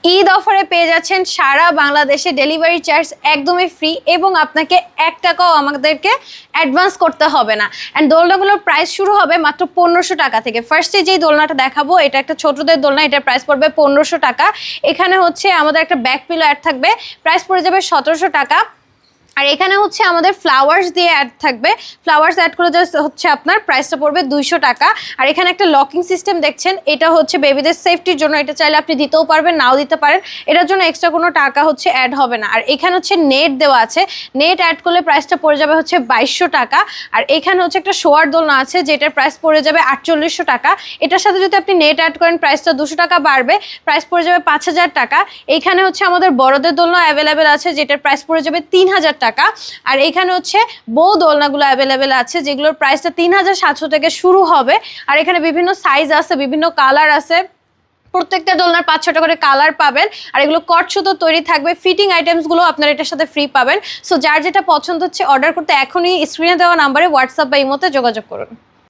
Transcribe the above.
ঈদ অফারে পেয়ে যাচ্ছেন সারা বাংলাদেশে ডেলিভারি চার্জ একদমই ফ্রি এবং আপনাকে 1 টাকাও আমাদেরকে অ্যাডভান্স করতে হবে না। অ্যান্ড দোলনাগুলোর প্রাইস শুরু হবে মাত্র 1500 টাকা থেকে। ফার্স্টে যেই দোলনাটা দেখাবো এটা একটা ছোটদের দোলনা, এটার প্রাইস পড়বে 1500 টাকা। এখানে হচ্ছে আমাদের একটা ব্যাক পিলো অ্যাড থাকবে, প্রাইস পড়ে যাবে 1700 টাকা। আর এখানে হচ্ছে আমাদের ফ্লাওয়ার্স দিয়ে অ্যাড থাকবে, ফ্লাওয়ার্স অ্যাড করে জাস্ট হচ্ছে আপনার প্রাইসটা পড়বে 200 টাকা। আর এখানে একটা লকিং সিস্টেম দেখছেন, এটা হচ্ছে বেবিদের সেফটির জন্য, এটা চাইলে আপনি দিতেও পারবেন নাও দিতে পারেন, এটার জন্য এক্সট্রা কোনো টাকা হচ্ছে অ্যাড হবে না। আর এখানে হচ্ছে নেট দেওয়া আছে, নেট অ্যাড করলে প্রাইসটা পড়ে যাবে হচ্ছে 2200 টাকা। আর এখানে হচ্ছে একটা শোয়ার দোলনা আছে যেটার প্রাইস পড়ে যাবে 4800 টাকা। এটার সাথে যদি আপনি নেট অ্যাড করেন প্রাইসটা 200 টাকা বাড়বে, প্রাইস পড়ে যাবে 5000 টাকা। এখানে হচ্ছে আমাদের বড়দের দোলনা অ্যাভেলেবেল আছে যেটার প্রাইস পড়ে যাবে 3000 টাকা। আর এখানে হচ্ছে বউ দোলনাগুলো অ্যাভেলেবেল আছে যেগুলোর প্রাইসটা 3700 থেকে শুরু হবে। আর এখানে বিভিন্ন সাইজ আছে, বিভিন্ন কালার আছে, প্রত্যেকটা দোলনার 5-6টা করে কালার পাবেন। আর এগুলো কট সুতো তৈরি থাকবে, ফিটিং আইটেমসগুলো আপনারা এটার সাথে ফ্রি পাবেন। সো যার যেটা পছন্দ হচ্ছে অর্ডার করতে এখনই স্ক্রিনে দেওয়া নাম্বারে হোয়াটসঅ্যাপ বা ইমোতে যোগাযোগ করুন।